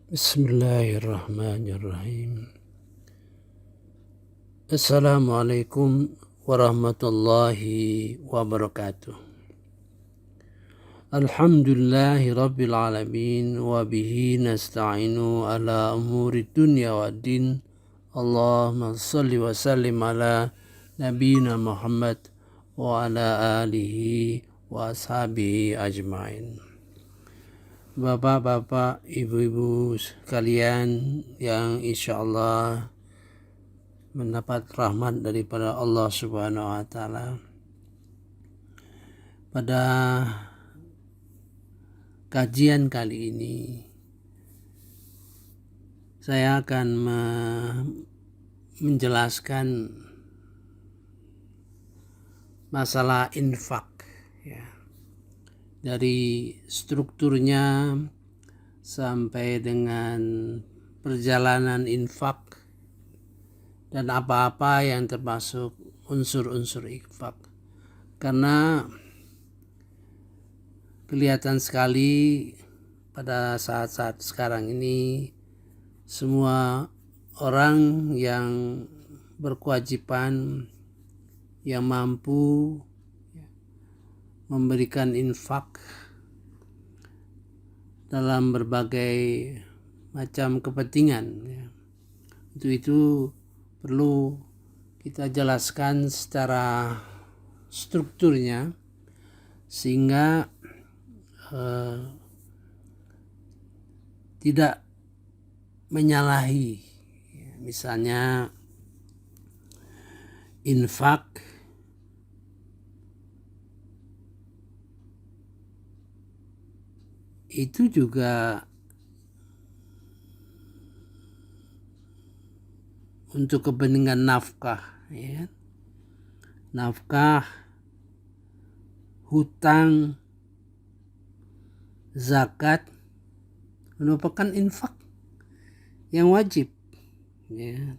Bismillahirrahmanirrahim. Assalamualaikum warahmatullahi wabarakatuh. Alhamdulillahi rabbil alamin wa bihi nasta'inu ala umuri dunya waddin. Allahumma salli wa sallim ala nabiyyina Muhammad wa ala alihi wa ashabihi ajmain. Bapak-bapak, ibu-ibu sekalian yang insya Allah mendapat rahmat daripada Allah Subhanahu wa Ta'ala, pada kajian kali ini saya akan menjelaskan masalah infak, ya, dari strukturnya sampai dengan perjalanan infak dan apa-apa yang termasuk unsur-unsur infak. Karena kelihatan sekali pada saat-saat sekarang ini semua orang yang berkewajiban, yang mampu memberikan infak dalam berbagai macam kepentingan, ya. Untuk itu perlu kita jelaskan secara strukturnya sehingga tidak menyalahi. Misalnya infak itu juga untuk kepentingan nafkah, ya. Nafkah, hutang, zakat merupakan infak yang wajib, ya.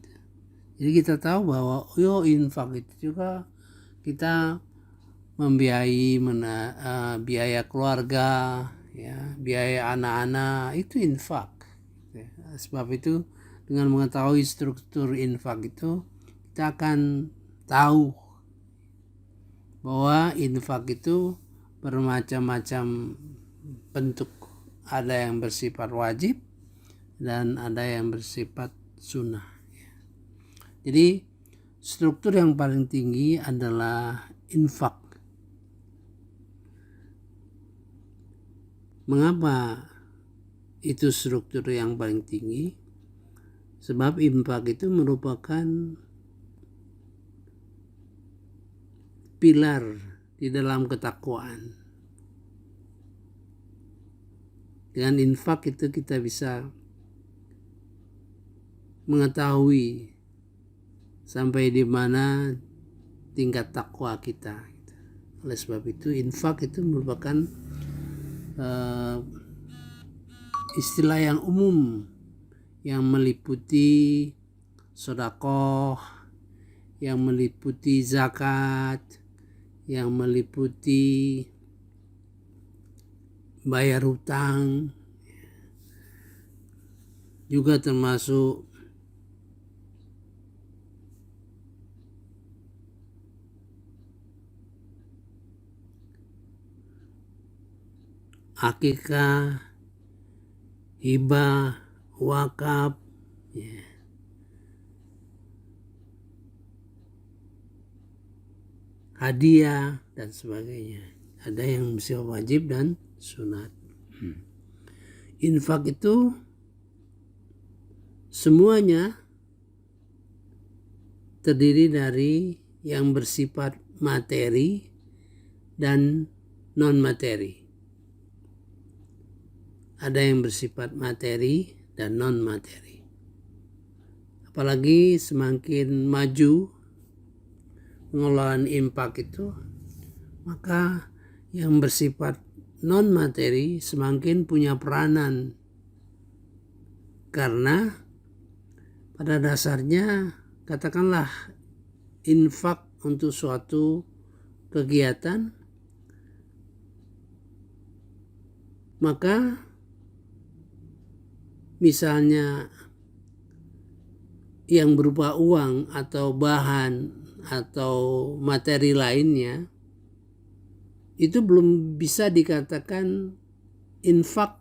Jadi kita tahu bahwa infak itu juga kita membiayai biaya keluarga, ya, biaya anak-anak, itu infak, ya. Sebab itu dengan mengetahui struktur infak itu kita akan tahu bahwa infak itu bermacam-macam bentuk. Ada yang bersifat wajib dan ada yang bersifat sunnah. Jadi struktur yang paling tinggi adalah infak. Mengapa itu struktur yang paling tinggi? Sebab infak itu merupakan pilar di dalam ketakwaan. Dengan infak itu kita bisa mengetahui sampai di mana tingkat takwa kita. Oleh sebab itu infak itu merupakan istilah yang umum yang meliputi sedekah, yang meliputi zakat, yang meliputi bayar hutang, juga termasuk akikah, hibah, wakaf, ya. Hadiah dan sebagainya. Ada yang bersifat wajib dan sunat. Infak itu semuanya terdiri dari yang bersifat materi dan non materi. Ada yang bersifat materi dan non materi. Apalagi semakin maju pengelolaan infak itu, maka yang bersifat non materi semakin punya peranan, karena pada dasarnya katakanlah infak untuk suatu kegiatan, maka misalnya yang berupa uang atau bahan atau materi lainnya, itu belum bisa dikatakan infak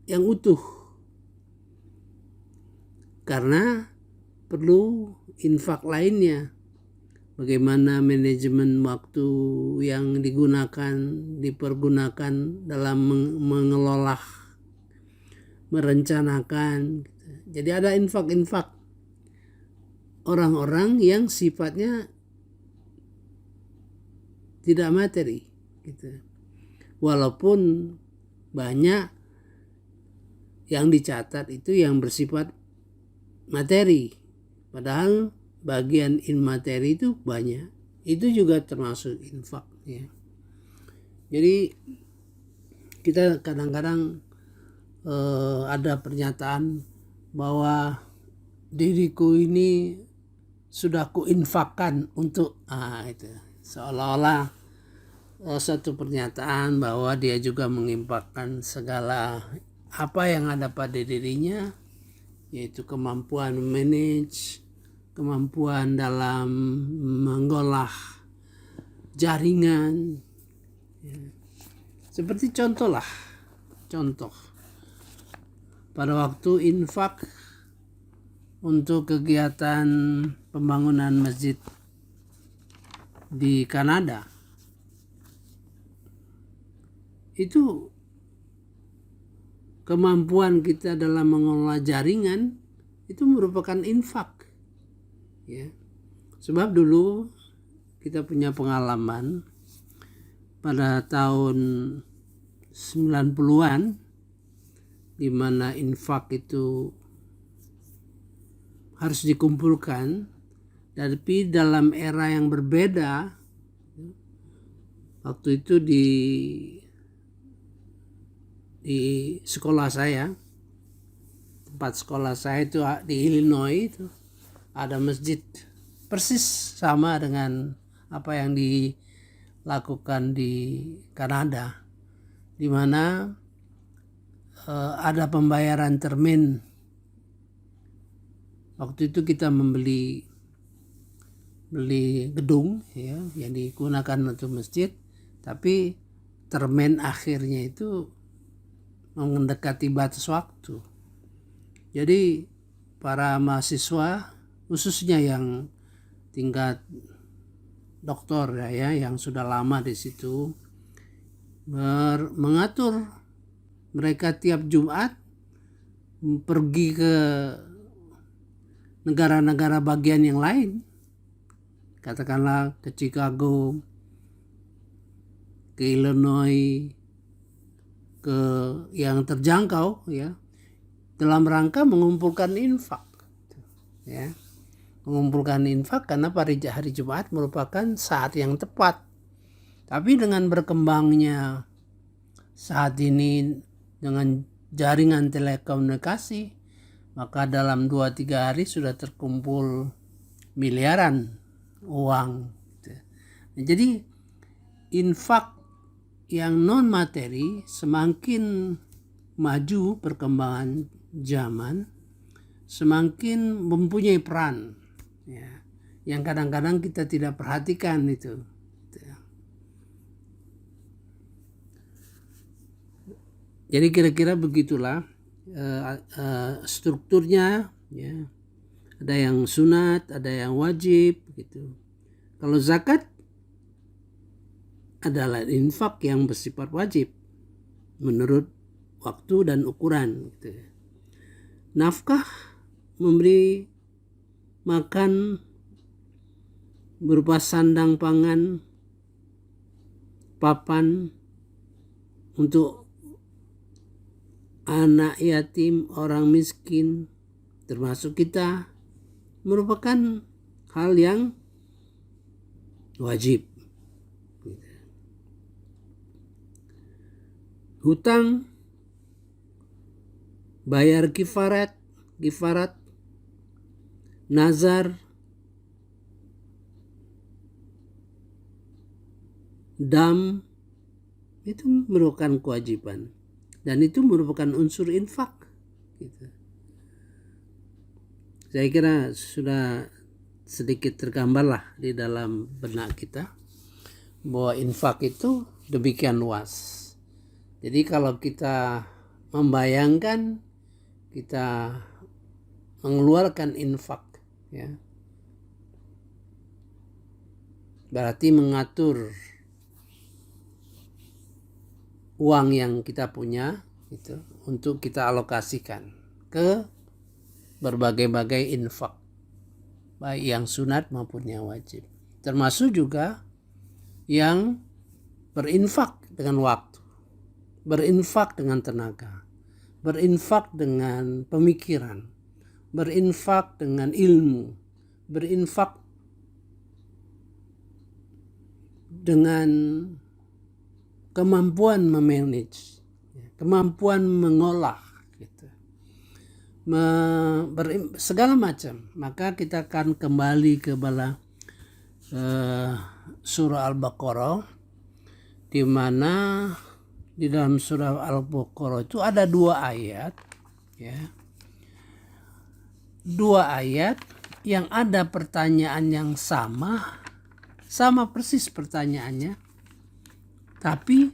yang utuh, karena perlu infak lainnya. Bagaimana manajemen waktu yang dipergunakan dalam mengelola, merencanakan. Jadi ada infak-infak orang-orang yang sifatnya tidak materi gitu. Walaupun banyak yang dicatat itu yang bersifat materi, padahal bagian materi itu banyak, itu juga termasuk infak ya. Jadi kita kadang-kadang ada pernyataan bahwa diriku ini sudah kuinfakkan untuk itu seolah-olah satu pernyataan bahwa dia juga menginfakkan segala apa yang ada pada dirinya, yaitu kemampuan manage, kemampuan dalam mengolah jaringan ya. Seperti contoh pada waktu infak untuk kegiatan pembangunan masjid di Kanada, itu kemampuan kita dalam mengolah jaringan itu merupakan infak ya. Sebab dulu kita punya pengalaman pada tahun 90-an di mana infak itu harus dikumpulkan, tapi dalam era yang berbeda. Waktu itu di sekolah saya, tempat sekolah saya itu di Illinois, itu ada masjid persis sama dengan apa yang dilakukan di Kanada, di mana ada pembayaran termin. Waktu itu kita beli gedung ya yang digunakan untuk masjid, tapi termin akhirnya itu mendekati batas waktu. Jadi para mahasiswa, khususnya yang tingkat doktor ya yang sudah lama di situ, mengatur mereka tiap Jumat pergi ke negara-negara bagian yang lain, katakanlah ke Chicago, ke Illinois, ke yang terjangkau ya, dalam rangka mengumpulkan infak ya. Mengumpulkan infak karena hari Jumat merupakan saat yang tepat. Tapi dengan berkembangnya saat ini dengan jaringan telekomunikasi, maka dalam 2-3 hari sudah terkumpul miliaran uang. Jadi infak yang non materi semakin maju perkembangan zaman, semakin mempunyai peran ya, yang kadang-kadang kita tidak perhatikan itu. Jadi kira-kira begitulah strukturnya ya. Ada yang sunat, ada yang wajib gitu. Kalau zakat adalah infak yang bersifat wajib menurut waktu dan ukuran gitu. Nafkah, memberi makan berupa sandang pangan, papan untuk anak yatim, orang miskin, termasuk kita, merupakan hal yang wajib. Hutang, bayar kifarat, nazar, dam, itu merupakan kewajiban dan itu merupakan unsur infak gitu. Saya kira sudah sedikit tergambar lah di dalam benak kita bahwa infak itu demikian luas. Jadi kalau kita membayangkan kita mengeluarkan infak, ya, berarti mengatur uang yang kita punya itu untuk kita alokasikan ke berbagai-bagai infak, baik yang sunat maupun yang wajib, termasuk juga yang berinfak dengan waktu, berinfak dengan tenaga, berinfak dengan pemikiran, berinfak dengan ilmu, berinfak dengan kemampuan memanage, kemampuan mengolah, gitu. Segala macam. Maka kita akan kembali kepada surah Al-Baqarah, di mana di dalam surah Al-Baqarah itu ada 2 ayat, ya. 2 ayat yang ada pertanyaan yang sama persis pertanyaannya, tapi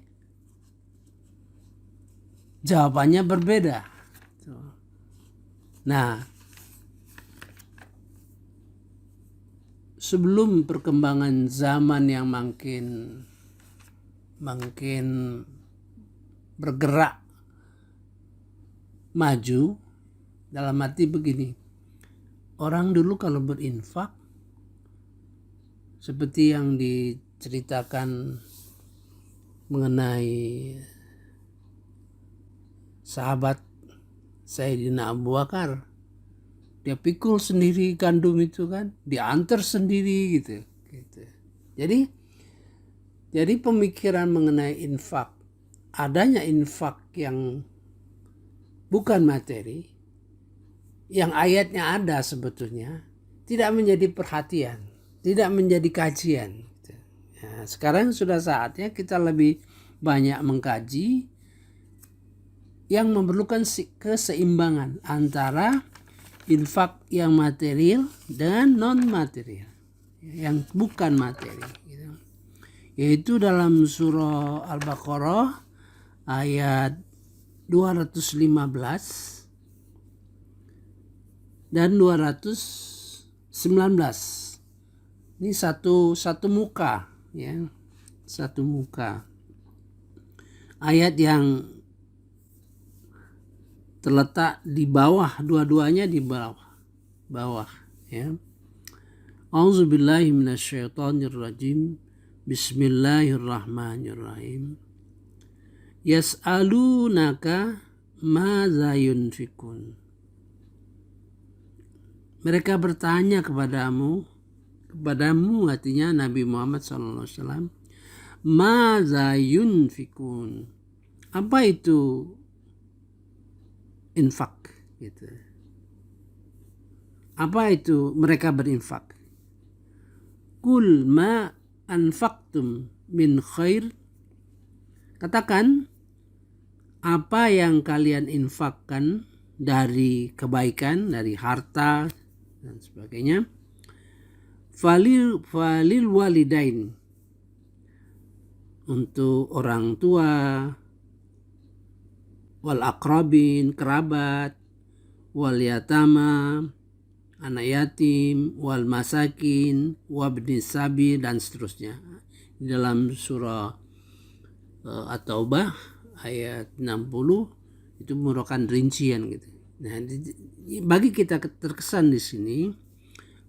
jawabannya berbeda. Nah, sebelum perkembangan zaman yang makin bergerak maju, dalam arti begini, orang dulu kalau berinfak seperti yang diceritakan mengenai sahabat Sayyidina Abu Bakar, dia pikul sendiri gandum itu kan, diantar sendiri gitu. Jadi pemikiran mengenai infak, adanya infak yang bukan materi, yang ayatnya ada sebetulnya, tidak menjadi perhatian, tidak menjadi kajian. Nah, sekarang sudah saatnya kita lebih banyak mengkaji yang memerlukan keseimbangan antara infak yang material dan non material, yang bukan materi, gitu. Yaitu dalam surah Al-Baqarah ayat 215 dan 219. Ini satu muka, ya, satu muka. Ayat yang terletak di bawah, dua-duanya di bawah, ya. A'udzubillahi minasyaitonirrajim. Bismillahirrahmanirrahim. Yas'alunaka madza yunfikun. Mereka bertanya kepadamu artinya Nabi Muhammad SAW, madza yunfikun. Apa itu infak, gitu. Apa itu mereka berinfak? Kul ma anfaqtum min khair. Katakan, apa yang kalian infakkan dari kebaikan, dari harta dan sebagainya, falil walidain, untuk orang tua, wal aqrabin, kerabat, wal yatama, anak yatim, wal masakin, wabni sabi, dan seterusnya. Di dalam surah At-Taubah ayat 60 itu merupakan rincian, gitu. Nah, bagi kita terkesan di sini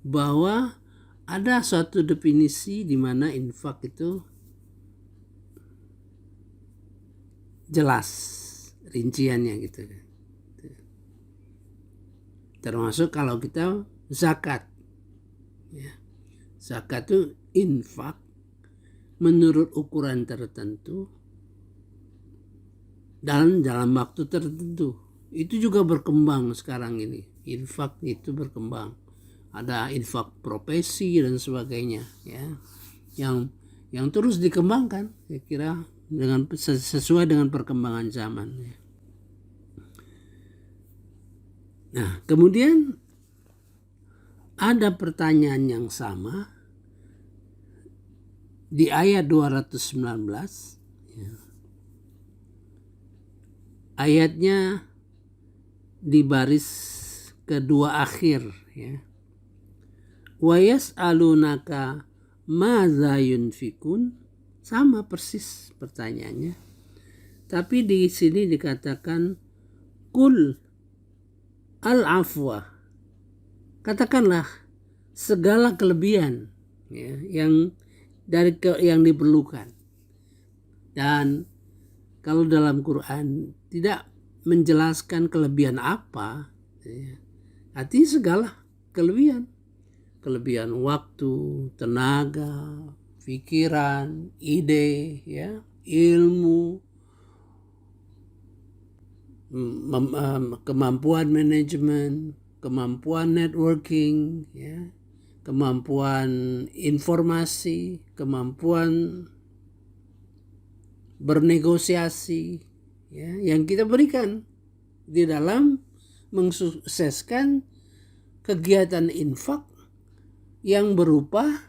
bahwa ada suatu definisi di mana infak itu jelas rinciannya, gitu. Termasuk kalau kita zakat, ya. Zakat itu infak menurut ukuran tertentu dan dalam waktu tertentu. Itu juga berkembang sekarang ini. Infak itu berkembang. Ada infak profesi dan sebagainya, ya. Yang terus dikembangkan, saya kira dengan sesuai dengan perkembangan zaman, ya. Nah, kemudian ada pertanyaan yang sama di ayat 219, ya. Ayatnya di baris kedua akhir, ya. Wa yas'alunaka madza yunfikun, sama persis pertanyaannya. Tapi di sini dikatakan kul al-afwa, katakanlah segala kelebihan, ya, yang diperlukan. Dan kalau dalam Quran tidak menjelaskan kelebihan apa, ya, artinya segala kelebihan waktu, tenaga, pikiran, ide, ya, ilmu, kemampuan manajemen, kemampuan networking, ya, kemampuan informasi, kemampuan bernegosiasi, ya, yang kita berikan di dalam mensukseskan kegiatan infak yang berupa,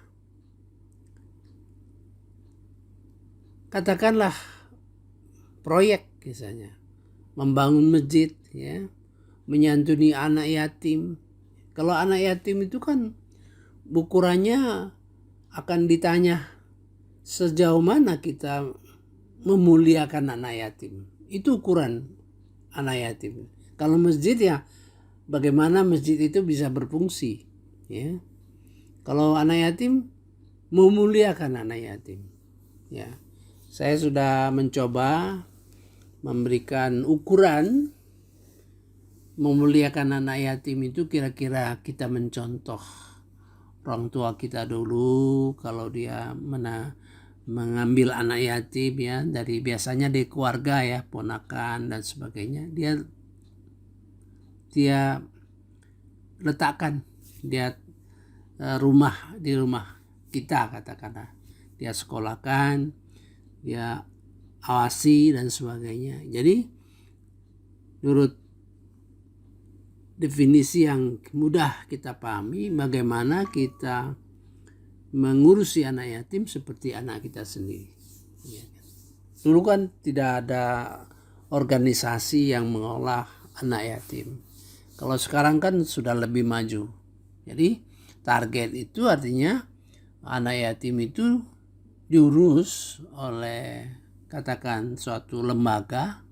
katakanlah, proyek misalnya, membangun masjid, ya, menyantuni anak yatim. Kalau anak yatim itu kan ukurannya akan ditanya sejauh mana kita memuliakan anak yatim. Itu ukuran anak yatim. Kalau masjid, ya bagaimana masjid itu bisa berfungsi, ya. Kalau anak yatim, memuliakan anak yatim, ya. Saya sudah mencoba memberikan ukuran memuliakan anak yatim itu, kira-kira kita mencontoh orang tua kita dulu kalau dia mengambil anak yatim, ya, dari biasanya dari keluarga, ya, ponakan dan sebagainya, dia letakkan dia di rumah kita, katakanlah, dia sekolahkan, dia awasi dan sebagainya. Jadi menurut definisi yang mudah kita pahami, bagaimana kita mengurusi anak yatim seperti anak kita sendiri. Dulu kan tidak ada organisasi yang mengolah anak yatim. Kalau sekarang kan sudah lebih maju. Jadi target itu artinya anak yatim itu diurus oleh, katakan, suatu lembaga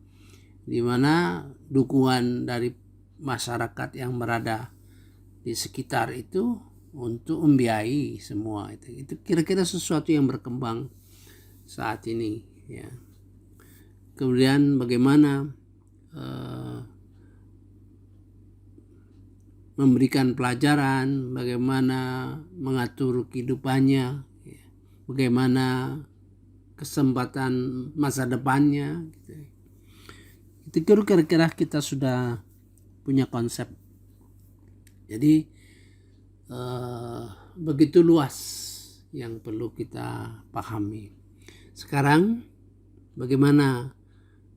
di mana dukungan dari masyarakat yang berada di sekitar itu untuk membiayai semua itu. Itu kira-kira sesuatu yang berkembang saat ini, ya. Kemudian bagaimana memberikan pelajaran, bagaimana mengatur kehidupannya, ya, bagaimana kesempatan masa depannya, gitu. Itu kira-kira kita sudah punya konsep. Jadi begitu luas yang perlu kita pahami. Sekarang bagaimana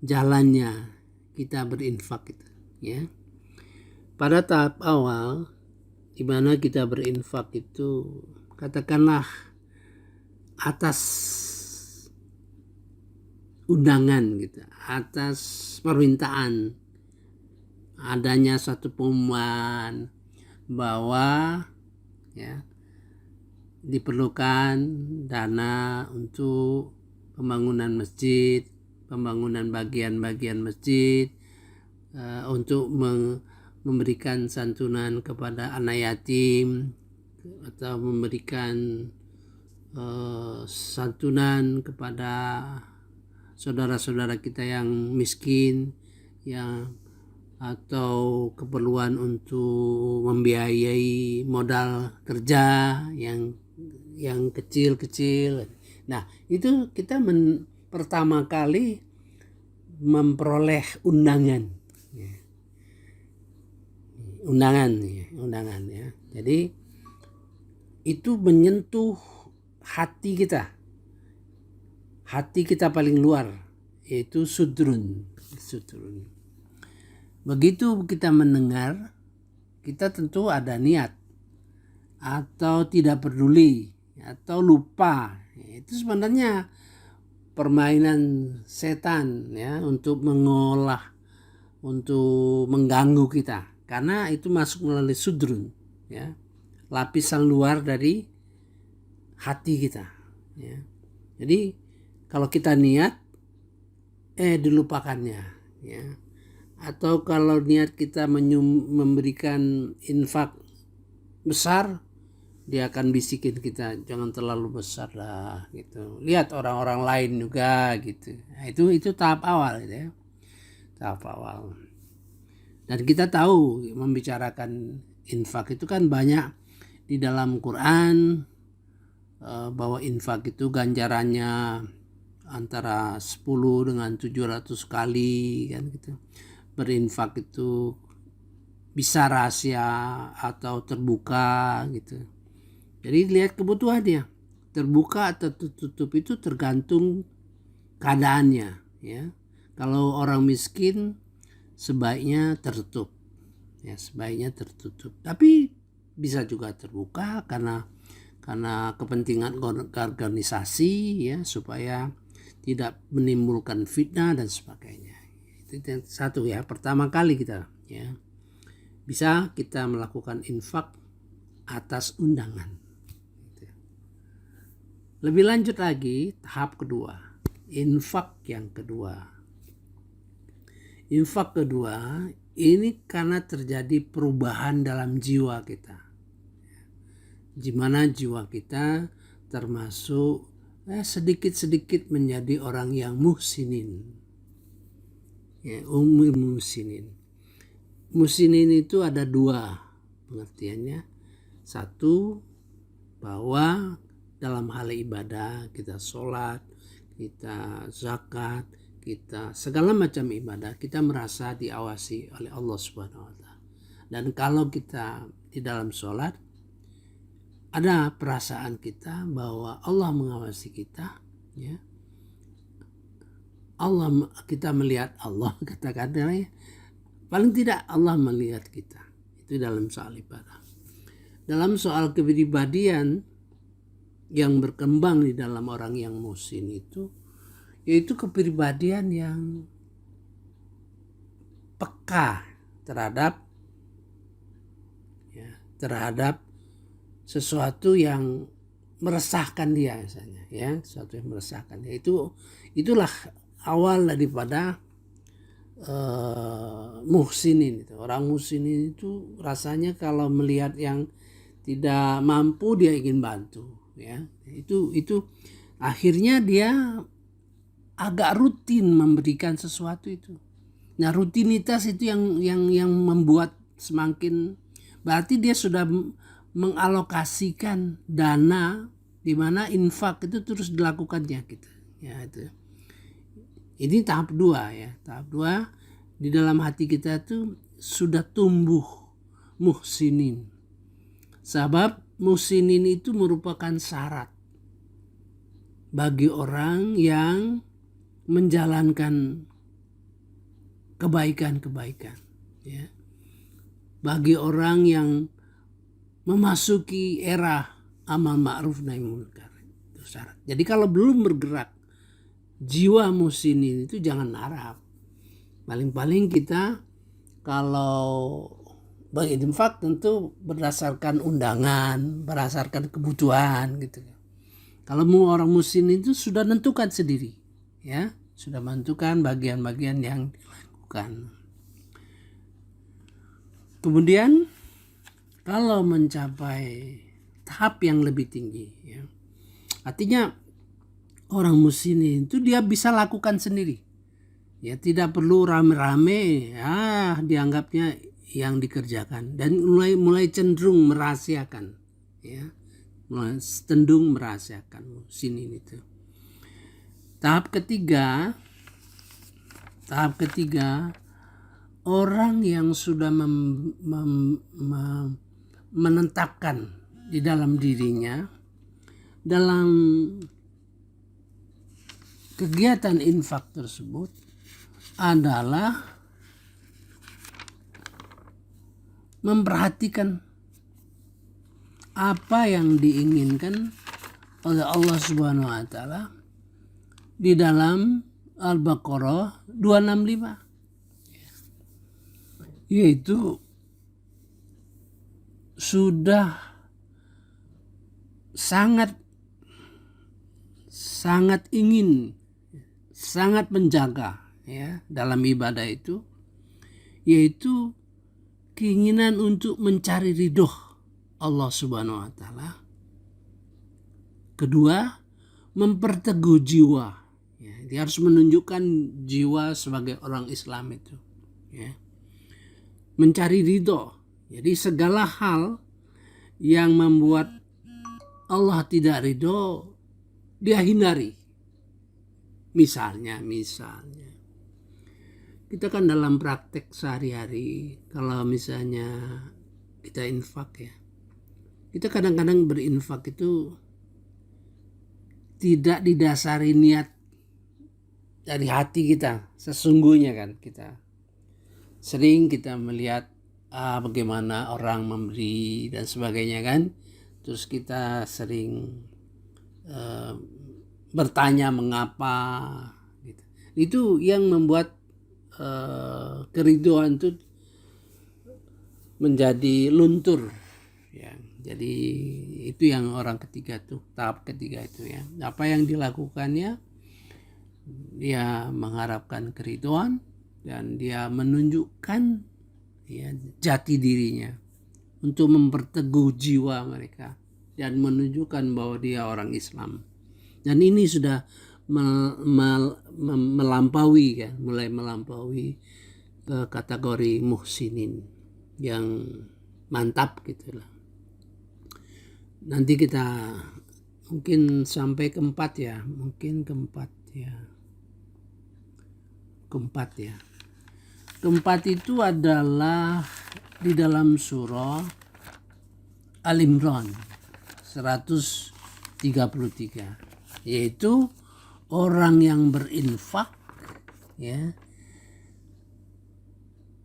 jalannya kita berinfak itu, ya. Pada tahap awal di mana kita berinfak itu, katakanlah atas undangan gitu, atas permintaan adanya satu pengumuman bahwa, ya, diperlukan dana untuk pembangunan masjid, pembangunan bagian-bagian masjid, untuk memberikan santunan kepada anak yatim, atau memberikan santunan kepada saudara-saudara kita yang miskin, ya, atau keperluan untuk membiayai modal kerja yang kecil-kecil. Nah, itu kita pertama kali memperoleh undangan, ya. Undangan, ya. Jadi itu menyentuh hati kita paling luar, yaitu sudrun. Begitu kita mendengar, kita tentu ada niat atau tidak peduli atau lupa. Itu sebenarnya permainan setan ya, untuk mengolah, untuk mengganggu kita, karena itu masuk melalui sudrun ya, lapisan luar dari hati kita ya. Jadi kalau kita niat dilupakannya ya, atau kalau niat kita memberikan infak besar, dia akan bisikin kita jangan terlalu besar lah gitu, lihat orang-orang lain juga gitu. Nah, itu tahap awal gitu ya, tahap awal. Dan kita tahu membicarakan infak itu kan banyak di dalam Quran, bahwa infak itu ganjarannya antara 10 dengan 700 kali kan gitu. Berinfak itu bisa rahasia atau terbuka gitu. Jadi lihat kebutuhannya, terbuka atau tertutup itu tergantung keadaannya ya. Kalau orang miskin sebaiknya tertutup ya, sebaiknya tertutup. Tapi bisa juga terbuka karena kepentingan organisasi ya, supaya tidak menimbulkan fitnah dan sebagainya. Itu satu ya, pertama kali kita ya bisa kita melakukan infak atas undangan. Lebih lanjut lagi, tahap kedua, infak yang kedua. Infak kedua ini karena terjadi perubahan dalam jiwa kita, di mana jiwa kita termasuk sedikit-sedikit menjadi orang yang muhsinin ya, muhsinin. Muhsinin itu ada dua pengertiannya. Satu, bahwa dalam hal ibadah, kita sholat, kita zakat, kita segala macam ibadah, kita merasa diawasi oleh Allah Subhanahu wa Ta'ala. Dan kalau kita di dalam sholat, ada perasaan kita bahwa Allah mengawasi kita ya. Kita melihat Allah, katakan ya. Paling tidak Allah melihat kita. Itu dalam soal ibadah. Dalam soal kepribadian yang berkembang di dalam orang yang muhsin itu, yaitu kepribadian yang peka terhadap sesuatu yang meresahkan dia misalnya ya, sesuatu yang meresahkan dia. Itulah awal daripada muhsinin itu. Orang muhsinin itu rasanya kalau melihat yang tidak mampu dia ingin bantu ya. Itu akhirnya dia agak rutin memberikan sesuatu itu. Nah, rutinitas itu yang membuat semakin, berarti dia sudah mengalokasikan dana di mana infak itu terus dilakukannya gitu. Ya itu. Ini tahap 2 ya. Tahap 2 di dalam hati kita tuh sudah tumbuh muhsinin. Sebab muhsinin itu merupakan syarat bagi orang yang menjalankan kebaikan-kebaikan ya. Bagi orang yang memasuki era amal ma'ruf nahi munkar, itu syarat. Jadi kalau belum bergerak jiwa muhsinin itu jangan harap. Paling-paling kita kalau berinfak tentu berdasarkan undangan, berdasarkan kebutuhan gitu. Kalau orang muhsin itu sudah menentukan sendiri ya, sudah menentukan bagian-bagian yang dilakukan. Kemudian kalau mencapai tahap yang lebih tinggi ya, artinya orang muhsin itu dia bisa lakukan sendiri ya, tidak perlu rame-rame ya, dianggapnya yang dikerjakan, dan mulai cenderung merahasiakan ya, mulai cenderung merahasiakan muhsin itu. Tahap ketiga, orang yang sudah menetapkan di dalam dirinya, dalam kegiatan infak tersebut adalah memperhatikan apa yang diinginkan oleh Allah Subhanahu wa taala di dalam Al-Baqarah 265, yaitu sudah sangat ingin, sangat menjaga ya dalam ibadah itu, yaitu keinginan untuk mencari ridho Allah Subhanahu wa taala. Kedua, memperteguh jiwa. Ya, dia harus menunjukkan jiwa sebagai orang Islam itu. Ya. Mencari ridho. Jadi segala hal yang membuat Allah tidak ridho, dia hindari. Misalnya. Kita kan dalam praktek sehari-hari, kalau misalnya kita infak ya, kita kadang-kadang berinfak itu tidak didasari niat dari hati kita sesungguhnya kan. Kita sering kita melihat bagaimana orang memberi dan sebagainya kan, terus kita sering bertanya mengapa gitu. Itu yang membuat keriduan itu menjadi luntur ya. Jadi itu yang orang ketiga tuh, tahap ketiga itu ya. Apa yang dilakukannya, dia mengharapkan keriduan dan dia menunjukkan ya jati dirinya untuk memperteguh jiwa mereka dan menunjukkan bahwa dia orang Islam. Dan ini sudah melampaui kan, mulai melampaui kategori muhsinin yang mantap gitu lah. Nanti kita mungkin sampai keempat ya. Keempat itu adalah di dalam surah Al-Imran 133, yaitu orang yang berinfak ya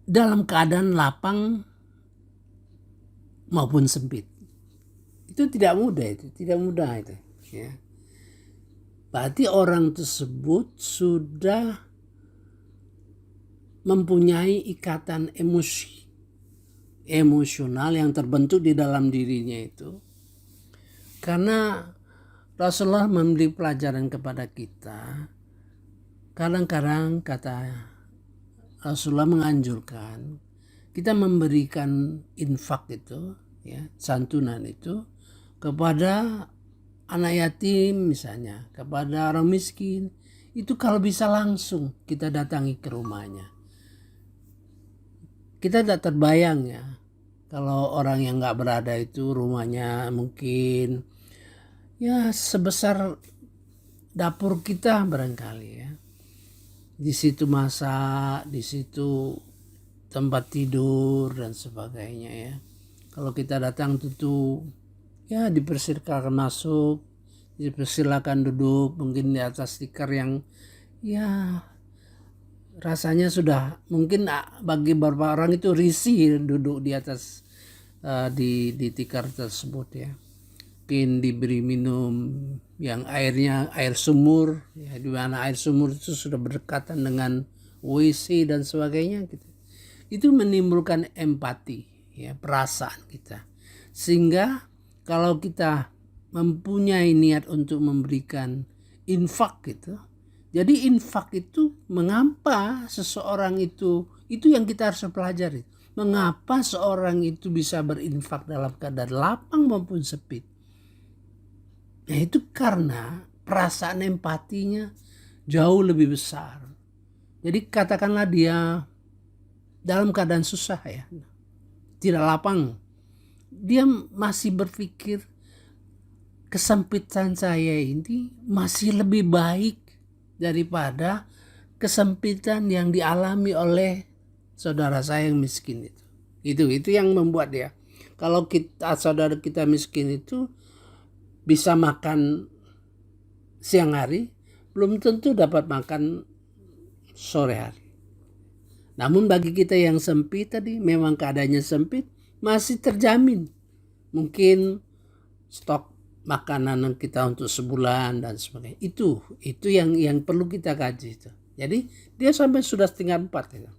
dalam keadaan lapang maupun sempit. Itu tidak mudah itu ya. Berarti orang tersebut sudah mempunyai ikatan emosional yang terbentuk di dalam dirinya itu. Karena Rasulullah memberi pelajaran kepada kita. Kadang-kadang kata Rasulullah menganjurkan kita memberikan infak itu ya, santunan itu kepada anak yatim misalnya, kepada orang miskin. Itu kalau bisa langsung kita datangi ke rumahnya. Kita tidak terbayang ya, kalau orang yang nggak berada itu rumahnya mungkin ya sebesar dapur kita barangkali ya. Di situ masak, di situ tempat tidur dan sebagainya ya. Kalau kita datang tentu ya dipersilakan masuk, dipersilakan duduk, mungkin di atas tikar yang ya rasanya sudah mungkin bagi beberapa orang itu risih duduk di atas di tikar tersebut ya. Mungkin diberi minum yang airnya air sumur ya, di mana air sumur itu sudah berdekatan dengan WC dan sebagainya gitu. Itu menimbulkan empati ya, perasaan kita, sehingga kalau kita mempunyai niat untuk memberikan infak gitu, jadi infak itu mengapa seseorang itu yang kita harus pelajari. Mengapa seorang itu bisa berinfak dalam keadaan lapang maupun sempit? Nah itu karena perasaan empatinya jauh lebih besar. Jadi katakanlah dia dalam keadaan susah ya, tidak lapang, dia masih berpikir kesempitan saya ini masih lebih baik daripada kesempitan yang dialami oleh saudara saya yang miskin itu. Itu yang membuat dia, kalau saudara kita miskin itu bisa makan siang hari, belum tentu dapat makan sore hari. Namun bagi kita yang sempit tadi, memang keadaannya sempit, masih terjamin. Mungkin stok makanan kita untuk sebulan dan sebagainya. Itu yang perlu kita kaji itu. Jadi dia sampai sudah setengah 4 itu.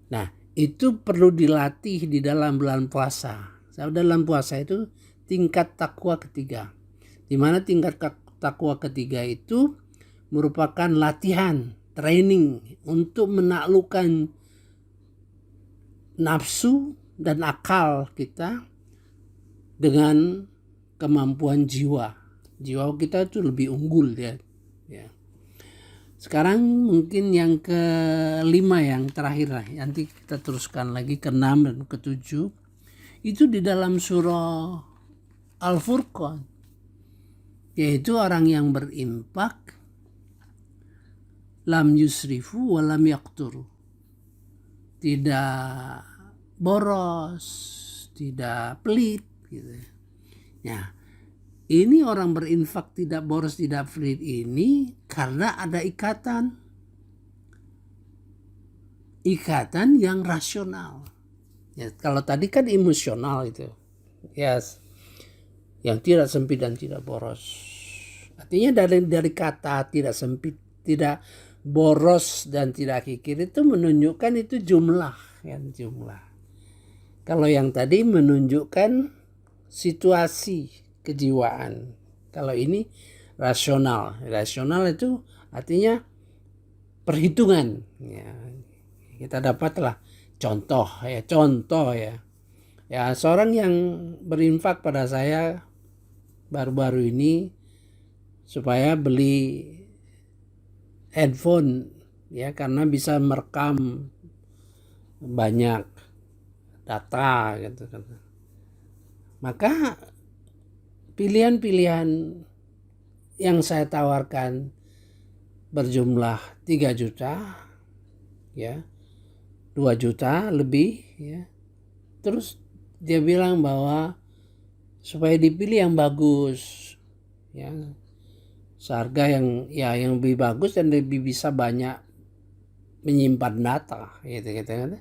Nah, itu perlu dilatih di dalam bulan puasa. Dalam puasa itu tingkat takwa ketiga. Di mana tingkat takwa ketiga itu merupakan latihan, training untuk menaklukkan nafsu dan akal kita dengan kemampuan jiwa. Jiwa kita itu lebih unggul ya. Sekarang mungkin yang kelima, yang terakhir lah. Nanti kita teruskan lagi ke 6 dan ke 7. Itu di dalam surah Al-Furqan. Yaitu orang yang berinfak lam yusrifu wa lam yaqturu. Tidak boros, tidak pelit gitu. Ya. Ini orang berinfak tidak boros, tidak pelit ini karena ada ikatan yang rasional. Ya, kalau tadi kan emosional itu. Yes. Yang tidak sempit dan tidak boros. Artinya dari kata tidak sempit, tidak boros dan tidak kikir itu menunjukkan itu jumlah, kan, jumlah. Kalau yang tadi menunjukkan situasi kejiwaan. Kalau ini rasional. Rasional itu artinya perhitungan. Ya, kita dapatlah contoh ya. Ya, seorang yang berinfak pada saya baru-baru ini supaya beli handphone ya, karena bisa merekam banyak data gitu kan. Maka pilihan-pilihan yang saya tawarkan berjumlah 3 juta ya, 2 juta lebih ya. Terus dia bilang bahwa supaya dipilih yang bagus ya, seharga yang lebih bagus dan lebih bisa banyak menyimpan data gitu kan.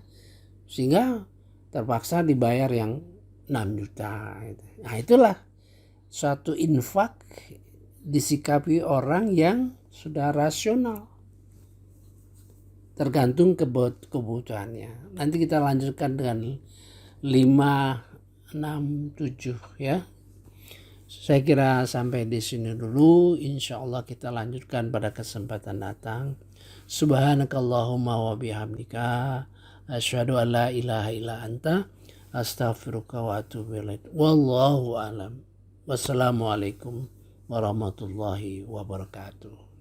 Sehingga terpaksa dibayar yang 6 juta gitu. Nah, itulah suatu infak disikapi orang yang sudah rasional, tergantung kebutuhannya. Nanti kita lanjutkan dengan 5, 6, 7 ya. Saya kira sampai di sini dulu. Insya Allah kita lanjutkan pada kesempatan datang. Subhanakallahumma wa bihamdika asyhadu an la ilaha illa anta astaghfiruka wa atubu ilaik. Wallahu a'lam. Wassalamualaikum warahmatullahi wabarakatuh.